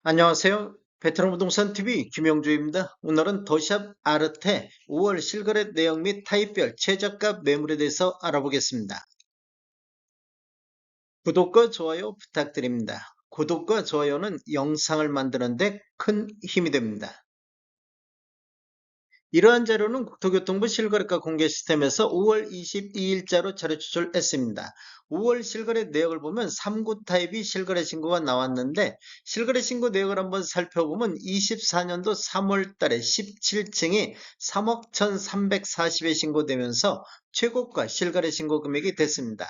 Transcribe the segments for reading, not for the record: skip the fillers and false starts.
안녕하세요. 베트남 부동산 TV 김영주입니다. 오늘은 더샵 아르테 5월 실거래 내역 및 타입별 최저가 매물에 대해서 알아보겠습니다. 구독과 좋아요 부탁드립니다. 구독과 좋아요는 영상을 만드는 데 큰 힘이 됩니다. 이러한 자료는 국토교통부 실거래가 공개 시스템에서 5월 22일자로 자료 추출했습니다. 5월 실거래 내역을 보면 3구 타입이 실거래 신고가 나왔는데 실거래 신고 내역을 한번 살펴보면 24년도 3월 달에 17층이 3억 1340에 신고되면서 최고가 실거래 신고 금액이 됐습니다.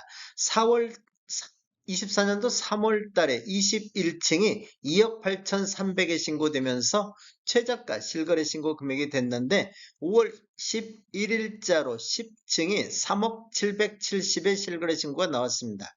24년도 3월 달에 21층이 2억 8,300에 신고되면서 최저가 실거래 신고 금액이 됐는데 5월 11일자로 10층이 3억 770에 실거래 신고가 나왔습니다.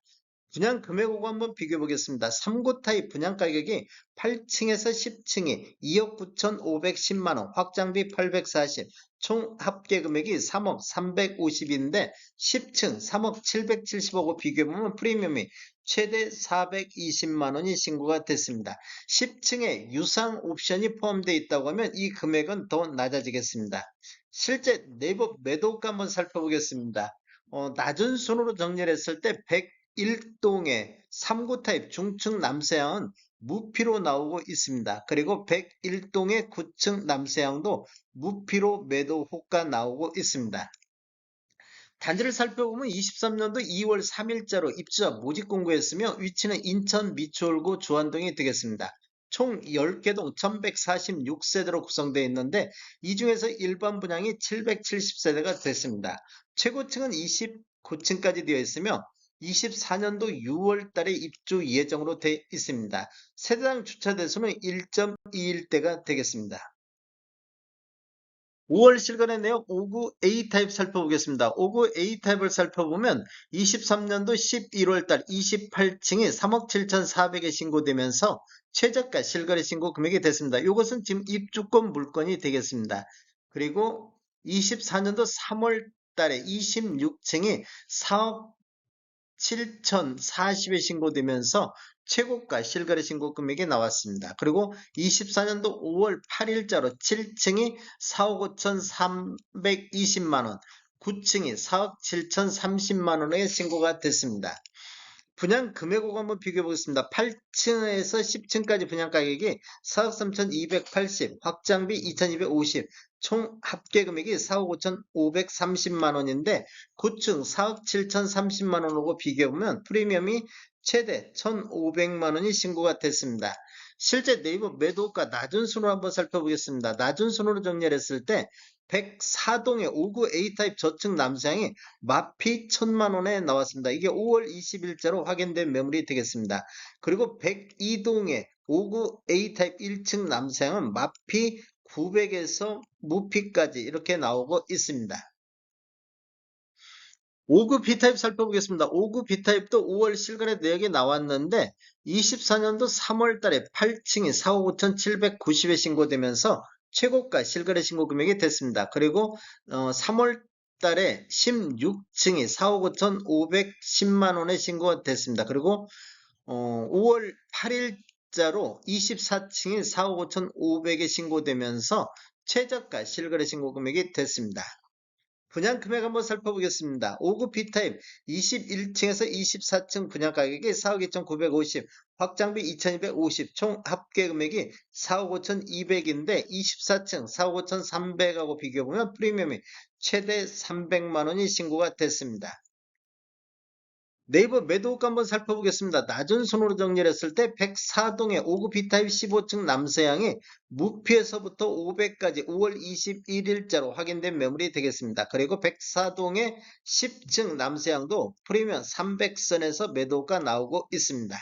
분양 금액하고 한번 비교해 보겠습니다. 3구 타입 분양 가격이 8층에서 10층이 2억 9,510만원, 확장비 840, 총 합계 금액이 3억 350인데 10층 3억 770하고 비교해보면 프리미엄이 최대 420만원이 신고가 됐습니다. 10층에 유상 옵션이 포함되어 있다고 하면 이 금액은 더 낮아지겠습니다. 실제 네이버 매도가 한번 살펴보겠습니다. 낮은 순으로 정리를 했을 때 101동의 3구 타입 중층 남서향은 무피로 나오고 있습니다. 그리고 101동의 9층 남서향도 무피로 매도 호가 나오고 있습니다. 단지를 살펴보면 23년도 2월 3일자로 입주자 모집 공고했으며 위치는 인천 미추홀구 주안동이 되겠습니다. 총 10개 동 1146세대로 구성되어 있는데 이 중에서 일반 분양이 770세대가 됐습니다. 최고층은 29층까지 되어 있으며 24년도 6월 달에 입주 예정으로 되어 있습니다. 세대당 주차 대수는 1.21대가 되겠습니다. 5월 실거래 내역 5구 A타입 살펴보겠습니다. 5구 A타입을 살펴보면 23년도 11월 달 28층이 3억 7,400에 신고되면서 최저가 실거래 신고 금액이 됐습니다. 이것은 지금 입주권 물건이 되겠습니다. 그리고 24년도 3월 달에 26층이 4억 7,040에 신고되면서 최고가 실거래 신고 금액이 나왔습니다. 그리고 24년도 5월 8일자로 7층이 4억 5,320만원, 9층이 4억 7,030만원에 신고가 됐습니다. 분양 금액하고 한번 비교해 보겠습니다. 8층에서 10층까지 분양 가격이 4억 3,280, 확장비 2,250, 총 합계 금액이 4억 5,530만 원인데 9층 4억 7,030만 원하고 비교해 보면 프리미엄이 최대 1,500만 원이 신고가 됐습니다. 실제 네이버 매도가 낮은 순으로 한번 살펴보겠습니다. 낮은 순으로 정리를 했을 때 104동의 5구 A타입 저층 남서향이 마피 1,000만 원에 나왔습니다. 이게 5월 20일자로 확인된 매물이 되겠습니다. 그리고 102동의 5구 A타입 1층 남서향은 마피 900에서 무피까지 이렇게 나오고 있습니다. 5구 B타입 살펴보겠습니다. 5구 B타입도 5월 실거래 내역이 나왔는데 24년도 3월 달에 8층이 4억 5,790에 신고되면서 최고가 실거래 신고 금액이 됐습니다. 그리고 3월 달에 16층이 4억 5,510만 원에 신고가 됐습니다. 그리고 5월 8일자로 24층이 4억 5,500에 신고되면서 최저가 실거래 신고 금액이 됐습니다. 분양 금액 한번 살펴보겠습니다. 5구 B타입 21층에서 24층 분양 가격이 4억 2,950, 확장비 2,250, 총 합계 금액이 4억 5,200인데 24층 4억 5,300하고 비교해보면 프리미엄이 최대 300만 원이 신고가 됐습니다. 네이버 매도가 한번 살펴보겠습니다. 낮은 순으로 정리를 했을 때 104동의 5구 B타입 15층 남서향이 무피에서부터 500까지 5월 21일자로 확인된 매물이 되겠습니다. 그리고 104동의 10층 남서향도 프리미엄 300선에서 매도가 나오고 있습니다.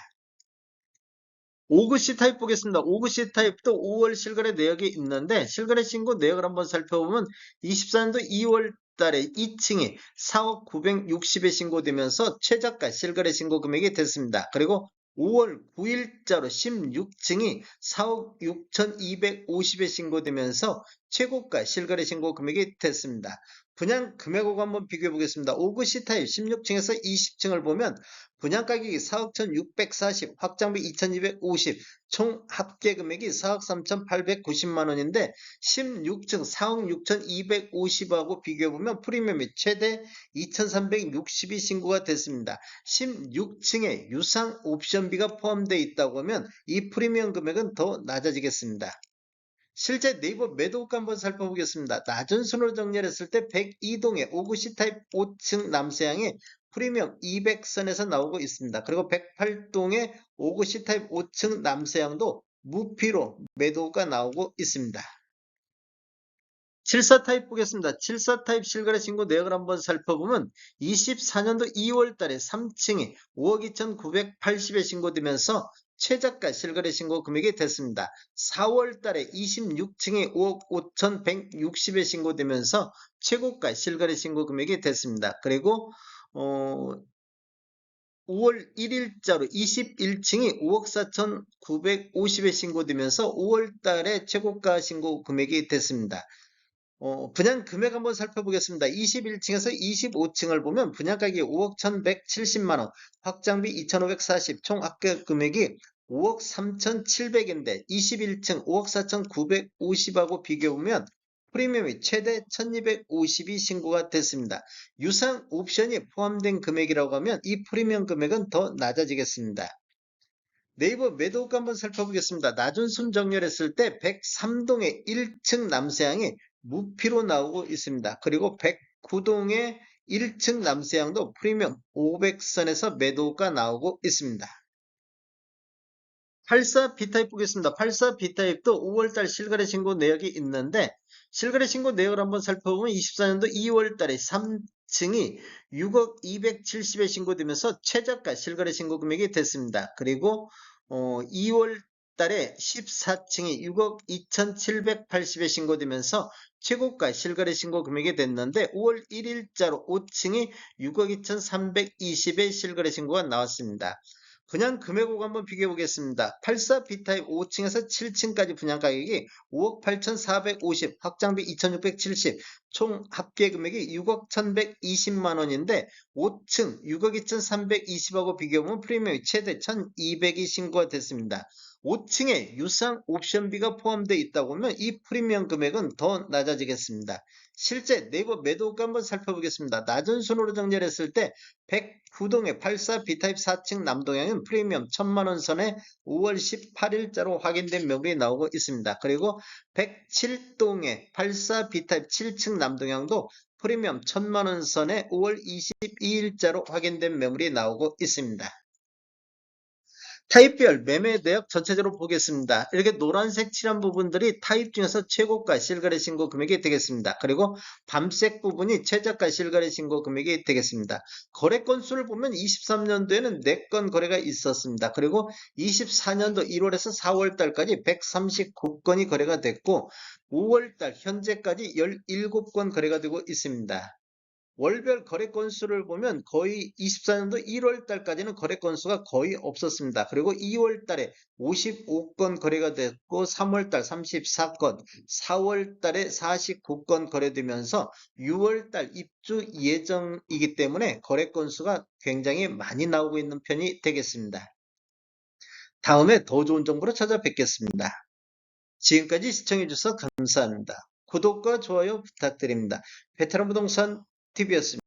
5구 C타입 보겠습니다. 5구 C타입도 5월 실거래 내역이 있는데 실거래 신고 내역을 한번 살펴보면 24년도 2월 달에 2층이 4억 960에 신고되면서 최저가 실거래 신고 금액이 됐습니다. 그리고 5월 9일자로 16층이 4억 6,250에 신고되면서 최고가 실거래 신고 금액이 됐습니다. 분양 금액하고 한번 비교해 보겠습니다. 5구 C타입 16층에서 20층을 보면 분양 가격이 4억 1,640, 확장비 2,250, 총 합계 금액이 4억 3,890만 원인데 16층 4억 6,250하고 비교해 보면 프리미엄이 최대 2,360이 신고가 됐습니다. 16층에 유상 옵션비가 포함되어 있다고 하면 이 프리미엄 금액은 더 낮아지겠습니다. 실제 네이버 매도가 한번 살펴보겠습니다. 낮은 순으로 정렬했을 때 102동의 5구 C타입 5층 남서향이 프리미엄 200선에서 나오고 있습니다. 그리고 108동의 5구 C타입 5층 남서향도 무피로 매도가 나오고 있습니다. 74타입 보겠습니다. 74타입 실거래 신고 내역을 한번 살펴보면 24년도 2월 달에 3층이 5억 2,980에 신고되면서 최저가 실거래 신고 금액이 됐습니다. 4월 달에 26층이 5억 5,160에 신고되면서 최고가 실거래 신고 금액이 됐습니다. 그리고 5월 1일자로 21층이 5억 4,950에 신고되면서 5월 달에 최고가 신고 금액이 됐습니다. 분양 금액 한번 살펴보겠습니다. 21층에서 25층을 보면 분양 가격이 5억 1,170만원, 확장비 2,540, 총 합계 금액이 5억 3,700인데 21층 5억 4,950하고 비교해보면 프리미엄이 최대 1,250이 신고가 됐습니다. 유상 옵션이 포함된 금액이라고 하면 이 프리미엄 금액은 더 낮아지겠습니다. 네이버 매도가 한번 살펴보겠습니다. 낮은 순 정렬했을 때 103동의 1층 남서향이 무피로 나오고 있습니다. 그리고 109동의 1층 남서향도 프리미엄 500선에서 매도가 나오고 있습니다. 84 B타입 보겠습니다. 84 B타입도 5월달 실거래 신고 내역이 있는데 실거래 신고 내역을 한번 살펴보면 24년도 2월달에 3층이 6억 270에 신고되면서 최저가 실거래 신고 금액이 됐습니다. 그리고 2월 달에 14층이 6억 2,780에 신고되면서 최고가 실거래 신고 금액이 됐는데 5월 1일자로 5층이 6억 2,320에 실거래 신고가 나왔습니다. 분양 금액하고 한번 비교해 보겠습니다. 84 B타입 5층에서 7층까지 분양 가격이 5억 8,450, 확장비 2,670, 총 합계 금액이 6억 1,120만 원인데 5층 6억 2,320하고 비교해보면 프리미엄이 최대 1,200이 신고가 됐습니다. 5층에 유상 옵션비가 포함되어 있다고 하면 이 프리미엄 금액은 더 낮아지겠습니다. 실제 네이버 매도가 한번 살펴보겠습니다. 낮은 순으로 정렬했을 때 109동의 84 B타입 4층 남동향은 프리미엄 1,000만원 선에 5월 18일자로 확인된 매물이 나오고 있습니다. 그리고 107동의 84 B타입 7층 남동향도 프리미엄 1,000만원 선에 5월 22일자로 확인된 매물이 나오고 있습니다. 타입별 매매 내역 전체적으로 보겠습니다. 이렇게 노란색 칠한 부분들이 타입 중에서 최고가 실거래 신고 금액이 되겠습니다. 그리고 밤색 부분이 최저가 실거래 신고 금액이 되겠습니다. 거래 건수를 보면 23년도에는 4건 거래가 있었습니다. 그리고 24년도 1월에서 4월달까지 139건이 거래가 됐고 5월달 현재까지 17건 거래가 되고 있습니다. 월별 거래 건수를 보면 거의 24년도 1월 달까지는 거래 건수가 거의 없었습니다. 그리고 2월 달에 55건 거래가 됐고 3월 달 34건, 4월 달에 49건 거래되면서 6월 달 입주 예정이기 때문에 거래 건수가 굉장히 많이 나오고 있는 편이 되겠습니다. 다음에 더 좋은 정보로 찾아뵙겠습니다. 지금까지 시청해주셔서 감사합니다. 구독과 좋아요 부탁드립니다. 베테랑 부동산 TV였습니다.